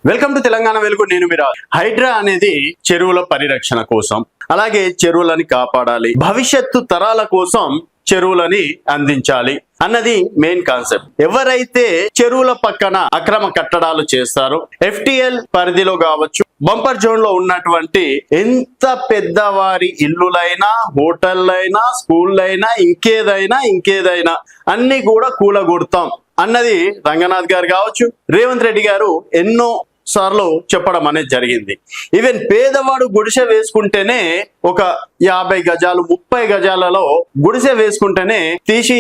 Welcome to Telangana వెలుగు. నేను మీరా. హైడ్రా అనేది చెరువుల పరిరక్షణ కోసం, అలాగే చెరువులని కాపాడాలి, భవిష్యత్తు తరాల కోసం చెరువులని అందించాలి అన్నది మెయిన్ కాన్సెప్ట్. ఎవరైతే చెరువుల పక్కన అక్రమ కట్టడాలు చేస్తారో, FTL పరిధిలో కావచ్చు, బంపర్ జోన్ లో ఉన్నటువంటి ఎంత పెద్దవారి ఇల్లులైనా, హోటళ్ళైనా, స్కూళ్ళైనా, ఇంకేదైనా అన్ని కూడా కూలగొడతాం అన్నది రంగనాథ్ గారు కావచ్చు, రేవంత్ రెడ్డి గారు ఎన్నో సార్లు చెప్పడం అనేది జరిగింది. ఈవెన్ పేదవాడు గుడిసె వేసుకుంటేనే ఒక 50 గజాలు 30 గజాలలో గుడిసె వేసుకుంటేనే తీసి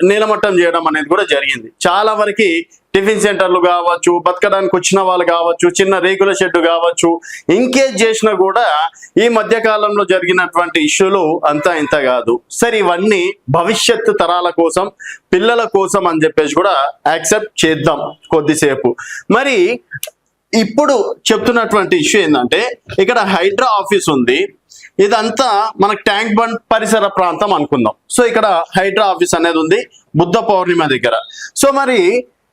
నీలమట్టం చేయడం అనేది కూడా జరిగింది. చాలా వరకు టిఫిన్ సెంటర్లు కావచ్చు, బతకడానికి వచ్చిన వాళ్ళు కావచ్చు, చిన్న రేకుల షెడ్డు కావచ్చు, ఇంకేజ్ చేసినా కూడా ఈ మధ్య కాలంలో జరిగినటువంటి ఇష్యూలు అంతా ఇంత కాదు. సరే, ఇవన్నీ భవిష్యత్తు తరాల కోసం, పిల్లల కోసం అని చెప్పేసి కూడా యాక్సెప్ట్ చేద్దాం కొద్దిసేపు. మరి ఇప్పుడు చెప్తున్నటువంటి ఇష్యూ ఏంటంటే, ఇక్కడ హైడ్రా ఆఫీస్ ఉంది. ఇదంతా మనకు ట్యాంక్ బండ్ పరిసర ప్రాంతం అనుకుందాం. సో ఇక్కడ హైడ్రా ఆఫీస్ అనేది ఉంది బుద్ధ పౌర్ణిమ దగ్గర. సో మరి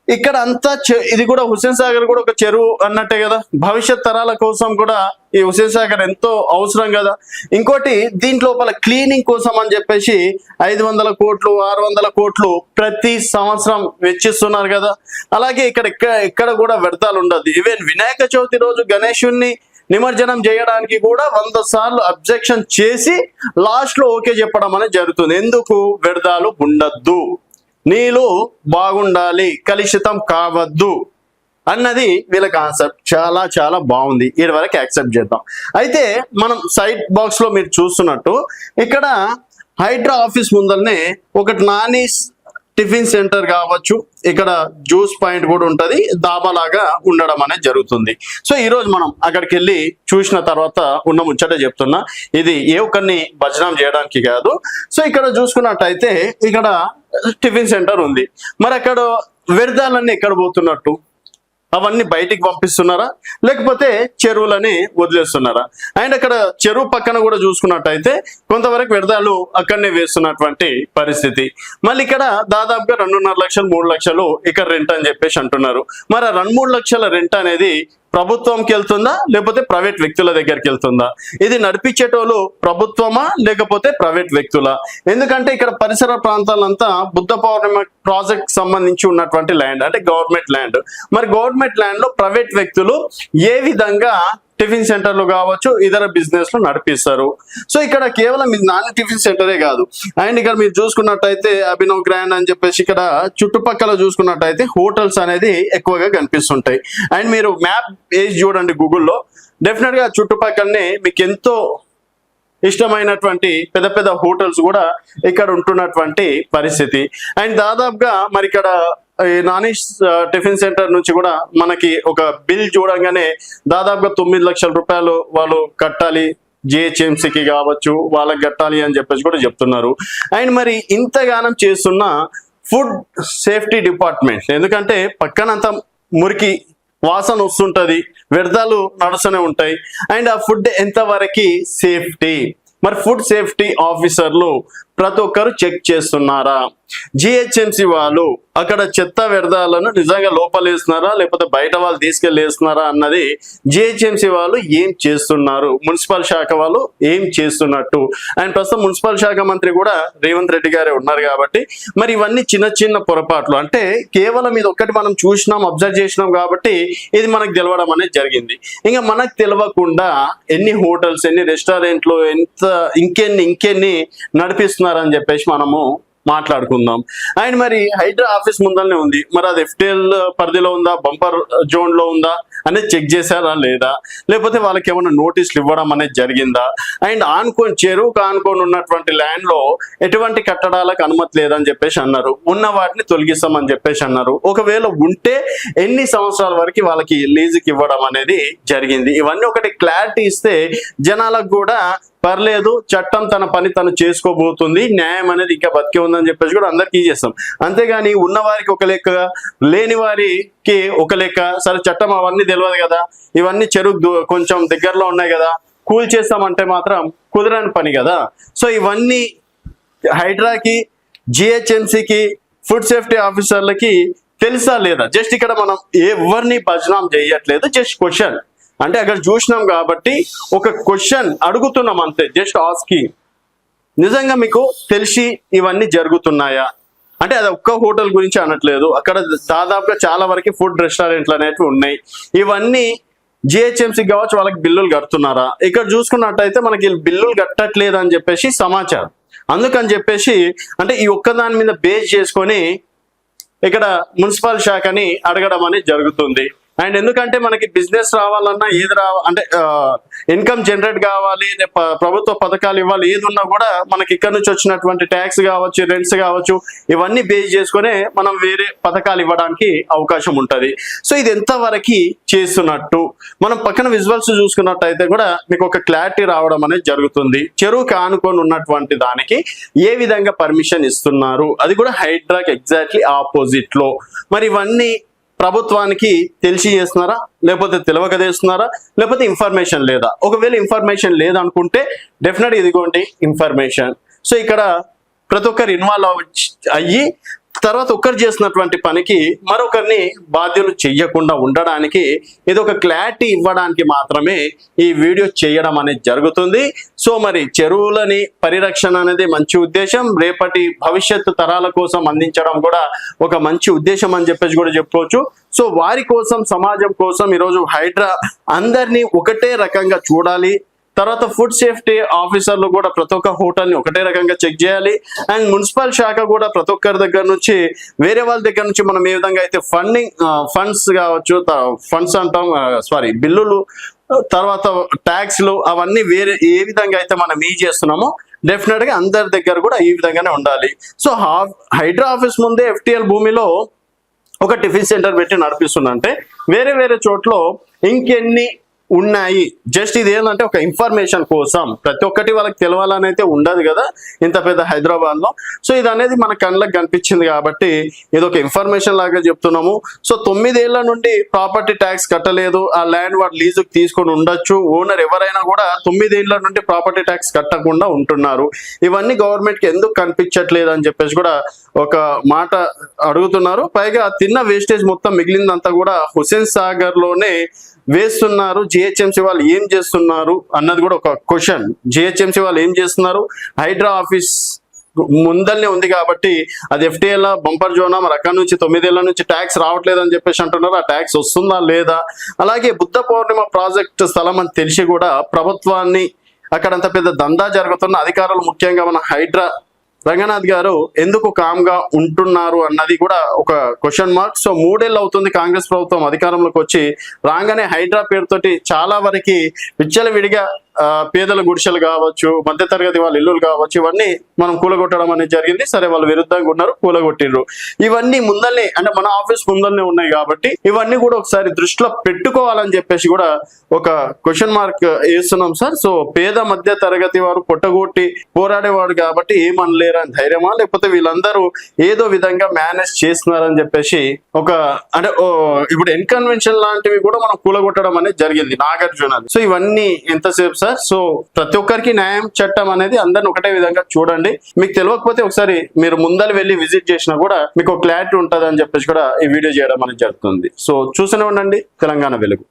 ఇక్కడ అంతా ఇది కూడా హుస్సేన్ సాగర్ కూడా ఒక చెరువు అన్నట్టే కదా. భవిష్యత్ తరాల కోసం కూడా ఈ హుస్సేన్ సాగర్ ఎంతో అవసరం కదా. ఇంకోటి, దీంట్లోపల క్లీనింగ్ కోసం అని చెప్పేసి 500 కోట్లు 600 కోట్లు ప్రతి సంవత్సరం వెచ్చిస్తున్నారు కదా. అలాగే ఇక్కడ కూడా వ్యర్థాలు ఉండదు. ఈవెన్ వినాయక చవితి రోజు గణేశుణ్ణి నిమజ్జనం చేయడానికి కూడా 100 సార్లు అబ్జెక్షన్ చేసి లాస్ట్ లో ఓకే చెప్పడం అనేది జరుగుతుంది. ఎందుకు? వ్యర్థాలు ఉండద్దు, నీళ్ళు బాగుండాలి, కలుషితం కావద్దు అన్నది వీళ్ళ కాన్సెప్ట్. చాలా చాలా బాగుంది. ఇది వరకు యాక్సెప్ట్ చేద్దాం. అయితే మనం సైడ్ బాక్స్ లో మీరు చూస్తున్నట్టు ఇక్కడ హైడ్రా ఆఫీస్ ముందరనే ఒకటి నానీస్ టిఫిన్ సెంటర్ కావచ్చు, ఇక్కడ జ్యూస్ పాయింట్ కూడా ఉంటది, దాబాలాగా ఉండడం అనేది జరుగుతుంది. సో ఈ రోజు మనం అక్కడికి వెళ్ళి చూసిన తర్వాత ఉన్న ముచ్చట చెప్తున్నా. ఇది ఏ ఒక్కరిని భజనం చేయడానికి కాదు. సో ఇక్కడ చూసుకున్నట్టయితే ఇక్కడ టిఫిన్ సెంటర్ ఉంది. మరి అక్కడ వ్యర్థాలన్నీ ఎక్కడ పోతున్నట్టు? అవన్నీ బయటికి పంపిస్తున్నారా, లేకపోతే చెరువులని వదిలేస్తున్నారా? అండ్ అక్కడ చెరువు పక్కన కూడా చూసుకున్నట్టయితే కొంతవరకు వ్యర్థాలు అక్కడనే వేస్తున్నటువంటి పరిస్థితి. మళ్ళీ ఇక్కడ దాదాపుగా 2.5 లక్షలు 3 లక్షలు ఇక్కడ రెంట్ అని చెప్పేసి అంటున్నారు. మరి 2-3 లక్షల రెంట్ అనేది ప్రభుత్వంకి వెళ్తుందా, లేకపోతే ప్రైవేట్ వ్యక్తుల దగ్గరికి వెళ్తుందా? ఇది నడిపించేటోళ్ళు ప్రభుత్వమా, లేకపోతే ప్రైవేట్ వ్యక్తులా? ఎందుకంటే ఇక్కడ పరిసర ప్రాంతాలంతా బుద్ధ పౌర్ణిమ ప్రాజెక్ట్ సంబంధించి ఉన్నటువంటి ల్యాండ్, అంటే గవర్నమెంట్ ల్యాండ్. మరి గవర్నమెంట్ ల్యాండ్ లో ప్రైవేట్ వ్యక్తులు ఏ విధంగా టిఫిన్ సెంటర్లు కావచ్చు, ఇతర బిజినెస్ లు నడిపిస్తారు? సో ఇక్కడ కేవలం ఇది నాన్ టిఫిన్ సెంటరే కాదు. అండ్ ఇక్కడ మీరు చూసుకున్నట్టయితే అభినవ్ గ్రాండ్ అని చెప్పేసి ఇక్కడ చుట్టుపక్కల చూసుకున్నట్టయితే హోటల్స్ అనేది ఎక్కువగా కనిపిస్తుంటాయి. అండ్ మీరు మ్యాప్ వేసి చూడండి గూగుల్లో, డెఫినెట్ గా చుట్టుపక్కలనే మీకు ఎంతో ఇష్టమైనటువంటి పెద్ద పెద్ద హోటల్స్ కూడా ఇక్కడ ఉంటున్నటువంటి పరిస్థితి. అండ్ దాదాపుగా మరి ఇక్కడ నానీష్ టిఫిన్ సెంటర్ నుంచి కూడా మనకి ఒక బిల్ చూడంగానే దాదాపుగా 9 లక్షల రూపాయలు వాళ్ళు కట్టాలి, GHMCకి కావచ్చు, వాళ్ళకి కట్టాలి అని చెప్పేసి కూడా చెప్తున్నారు. అండ్ మరి ఇంతగానం చేస్తున్న ఫుడ్ సేఫ్టీ డిపార్ట్మెంట్, ఎందుకంటే పక్కనంతా మురికి వాసన వస్తుంటది, వ్యర్థాలు నడుస్తూనే ఉంటాయి. అండ్ ఆ ఫుడ్ ఎంతవరకు సేఫ్టీ? మరి ఫుడ్ సేఫ్టీ ఆఫీసర్లు ప్రతి ఒక్కరు చెక్ చేస్తున్నారా? GHMC వాళ్ళు అక్కడ చెత్త వ్యర్థాలను నిజంగా లోపలేస్తున్నారా, లేకపోతే బయట వాళ్ళు తీసుకెళ్ళేస్తున్నారా అన్నది GHMC వాళ్ళు ఏం చేస్తున్నారు, మున్సిపల్ శాఖ వాళ్ళు ఏం చేస్తున్నట్టు? అండ్ ప్రస్తుతం మున్సిపల్ శాఖ మంత్రి కూడా రేవంత్ రెడ్డి గారే ఉన్నారు కాబట్టి మరి ఇవన్నీ చిన్న చిన్న పొరపాట్లు, అంటే కేవలం ఇది ఒక్కటి మనం చూసినాం, అబ్జర్వ్ చేసినాం కాబట్టి ఇది మనకు తెలవడం అనేది జరిగింది. ఇంకా మనకు తెలియకుండా ఎన్ని హోటల్స్, ఎన్ని రెస్టారెంట్లు, ఇంకెన్ని నడిపిస్తున్నారని చెప్పేసి మనము మాట్లాడుకుందాం. అండ్ మరి హైడ్రా ఆఫీస్ ముందరనే ఉంది. మరి అది FTL పరిధిలో ఉందా, బంపర్ జోన్ లో ఉందా అనేది చెక్ చేశారా లేదా, లేకపోతే వాళ్ళకి ఏమైనా నోటీసులు ఇవ్వడం అనేది జరిగిందా? అండ్ చెరువుకు ఆనుకొని ఉన్నటువంటి ల్యాండ్ లో ఎటువంటి కట్టడాలకు అనుమతి లేదని చెప్పేసి అన్నారు. ఉన్న వాటిని తొలగిస్తామని చెప్పేసి అన్నారు. ఒకవేళ ఉంటే ఎన్ని సంవత్సరాల వరకు వాళ్ళకి లీజుకి ఇవ్వడం అనేది జరిగింది? ఇవన్నీ ఒకటి క్లారిటీ ఇస్తే జనాలకు కూడా పర్లేదు, చట్టం తన పని తను చేసుకోబోతుంది, న్యాయం అనేది ఇంకా బతికే ఉందని చెప్పేసి కూడా అందరికి చేస్తాం. అంతేగాని ఉన్న వారికి ఒక లెక్క, లేని వారికి ఒక లెక్క. సరే, చట్టం అవన్నీ తెలియదు కదా, ఇవన్నీ చెరువు కొంచెం దగ్గరలో ఉన్నాయి కదా, కూల్ చేస్తామంటే మాత్రం కుదరని పని కదా. సో ఇవన్నీ హైడ్రాకి, GHMCకి, ఫుడ్ సేఫ్టీ ఆఫీసర్లకి తెలుసా లేదా? జస్ట్ ఇక్కడ మనం ఎవరిని బదనాం చేయట్లేదు, జస్ట్ క్వశ్చన్ అంటే అక్కడ చూసినాం కాబట్టి ఒక క్వశ్చన్ అడుగుతున్నాం అంతే, జస్ట్ ఆస్కింగ్. నిజంగా మీకు తెలిసి ఇవన్నీ జరుగుతున్నాయా అంటే అది ఒక్క హోటల్ గురించి అనట్లేదు, అక్కడ దాదాపుగా చాలా వరకు ఫుడ్ రెస్టారెంట్లు అనేవి ఉన్నాయి. ఇవన్నీ జిహెచ్ఎంసీ కావచ్చు, వాళ్ళకి బిల్లులు కడుతున్నారా? ఇక్కడ చూసుకున్నట్టయితే మనకి బిల్లులు కట్టట్లేదు అని చెప్పేసి సమాచారం. అందుకని చెప్పేసి అంటే ఈ ఒక్క దాని మీద బేస్ చేసుకొని ఇక్కడ మున్సిపల్ శాఖని అడగడం అనేది జరుగుతుంది. అండ్ ఎందుకంటే మనకి బిజినెస్ రావాలన్నా ఏది అంటే ఇన్కమ్ జనరేట్ కావాలి, ప్రభుత్వ పథకాలు ఇవ్వాలి, ఏది ఉన్నా కూడా మనకి ఇక్కడ నుంచి వచ్చినటువంటి ట్యాక్స్ కావచ్చు, రెంట్స్ కావచ్చు, ఇవన్నీ బేస్ చేసుకునే మనం వేరే పథకాలు ఇవ్వడానికి అవకాశం ఉంటుంది. సో ఇది ఎంతవరకు చేస్తున్నట్టు మనం పక్కన విజువల్స్ చూసుకున్నట్టయితే కూడా మీకు ఒక క్లారిటీ రావడం అనేది జరుగుతుంది. చెరువుకి ఆనుకొని ఉన్నటువంటి దానికి ఏ విధంగా పర్మిషన్ ఇస్తున్నారు, అది కూడా హైడ్రాకి ఎగ్జాక్ట్లీ ఆపోజిట్ లో. మరి ఇవన్నీ ప్రభుత్వానికి తెలిసి చేస్తున్నారా, లేకపోతే తెలియక చేస్తున్నారా, లేకపోతే ఇన్ఫర్మేషన్ లేదా? ఒకవేళ ఇన్ఫర్మేషన్ లేదనుకుంటే డెఫినెట్ ఇదిగోండి ఇన్ఫర్మేషన్. సో ఇక్కడ ప్రతి ఒక్కరు ఇన్వాల్వ్ అయ్యి తర్వాత ఒక్కరు చేసినటువంటి పనికి మరొకరిని బాధ్యులు చెయ్యకుండా ఉండడానికి ఇది ఒక క్లారిటీ ఇవ్వడానికి మాత్రమే ఈ వీడియో చేయడం అనేది జరుగుతుంది. సో మరి చెరువులని పరిరక్షణ అనేది మంచి ఉద్దేశం, రేపటి భవిష్యత్తు తరాల కోసం అందించడం కూడా ఒక మంచి ఉద్దేశం అని చెప్పేసి కూడా చెప్పుకోవచ్చు. సో వారి కోసం, సమాజం కోసం ఈరోజు హైడ్రా అందరినీ ఒకటే రకంగా చూడాలి. తర్వాత ఫుడ్ సేఫ్టీ ఆఫీసర్లు కూడా ప్రతి ఒక్క హోటల్ని ఒకటే రకంగా చెక్ చేయాలి. అండ్ మున్సిపల్ శాఖ కూడా ప్రతి ఒక్కరి దగ్గర నుంచి, వేరే వాళ్ళ దగ్గర నుంచి మనం ఏ విధంగా అయితే ఫండ్స్ కావచ్చు, ఫండ్స్ అంటాం సారీ బిల్లులు, తర్వాత ట్యాక్స్లు, అవన్నీ వేరే ఏ విధంగా అయితే మనం చేస్తున్నామో డెఫినెట్ గా అందరి దగ్గర కూడా ఈ విధంగానే ఉండాలి. సో హైడ్రా ఆఫీస్ ముందే FTL భూమిలో ఒక టిఫిన్ సెంటర్ పెట్టి నడిపిస్తుందంటే వేరే వేరే చోట్ల ఇంకెన్ని ఉన్నాయి? జస్ట్ ఇది ఏంటంటే ఒక ఇన్ఫర్మేషన్ కోసం, ప్రతి ఒక్కటి వాళ్ళకి తెలవాలని అయితే ఉండదు కదా ఇంత పెద్ద హైదరాబాద్ లో. సో ఇది అనేది మన కళ్ళకి కనిపించింది కాబట్టి ఇది ఒక ఇన్ఫర్మేషన్ లాగా చెప్తున్నాము. సో 9 ఏళ్ల నుండి ప్రాపర్టీ ట్యాక్స్ కట్టలేదు, ఆ ల్యాండ్ వాడు లీజుకు తీసుకొని ఉండొచ్చు. ఓనర్ ఎవరైనా కూడా 9 ఏళ్ల నుండి ప్రాపర్టీ ట్యాక్స్ కట్టకుండా ఉంటున్నారు. ఇవన్నీ గవర్నమెంట్ కి ఎందుకు కనిపించట్లేదు అని చెప్పేసి కూడా ఒక మాట అడుగుతున్నారు. పైగా తిన్న వేస్టేజ్ మొత్తం మిగిలిందంతా కూడా హుస్సేన్ సాగర్ లోనే వేస్తున్నారు. జిహెచ్ఎంసీ వాళ్ళు ఏం చేస్తున్నారు అన్నది కూడా ఒక క్వశ్చన్. జిహెచ్ఎంసీ వాళ్ళు ఏం చేస్తున్నారు? హైడ్రా ఆఫీస్ ముందల్నే ఉంది కాబట్టి అది FTL బంపర్ జోనా, మరి అక్కడ నుంచి 9 ఏళ్ల నుంచి ట్యాక్స్ రావట్లేదు అని చెప్పేసి అంటున్నారు. ఆ ట్యాక్స్ వస్తుందా లేదా? అలాగే బుద్ధ పౌర్ణిమ ప్రాజెక్ట్ స్థలం అని తెలిసి కూడా ప్రభుత్వాన్ని అక్కడంత పెద్ద దందా జరుగుతున్న అధికారులు, ముఖ్యంగా మన హైడ్రా రంగనాథ్ గారు ఎందుకు కామ్గా ఉంటున్నారు అన్నది కూడా ఒక క్వశ్చన్ మార్క్. సో 3 ఏళ్ళు అవుతుంది కాంగ్రెస్ ప్రభుత్వం అధికారంలోకి వచ్చి, రాగానే హైడ్రా పేరుతోటి చాలా వరకు విచ్చలవిడిగా పేదల గుడిసెలు కావచ్చు, మధ్యతరగతి వాళ్ళ ఇల్లులు కావచ్చు, ఇవన్నీ మనం కూలగొట్టడం అనేది జరిగింది. సరే వాళ్ళు విరుద్ధంగా ఉన్నారు, కూలగొట్టిర్రు. ఇవన్నీ ముందల్నే అంటే మన ఆఫీస్ ముందల్నే ఉన్నాయి కాబట్టి ఇవన్నీ కూడా ఒకసారి దృష్టిలో పెట్టుకోవాలని చెప్పేసి కూడా ఒక క్వశ్చన్ మార్క్ వేస్తున్నాం సార్. సో పేద మధ్య తరగతి వారు పొట్టగొట్టి పోరాడేవాడు కాబట్టి ఏమనలేరు అని ధైర్యమా, లేకపోతే వీళ్ళందరూ ఏదో విధంగా మేనేజ్ చేస్తున్నారని చెప్పేసి ఒక అంటే ఇప్పుడు ఇన్కన్వెన్షన్ లాంటివి కూడా మనం కూలగొట్టడం అనేది జరిగింది నాగార్జున. సో ఇవన్నీ ఎంతసేపు సార్? సో ప్రతి ఒక్కరికి న్యాయం చట్టం అనేది అందరిని ఒకటే విధంగా చూడండి. మీకు తెలియకపోతే ఒకసారి మీరు ముందర వెళ్ళి విజిట్ చేసినా కూడా మీకు క్లారిటీ ఉంటుంది అని చెప్పేసి కూడా ఈ వీడియో చేయడం అనేది జరుగుతుంది. సో చూస్తూనే ఉండండి తెలంగాణ వెలుగు.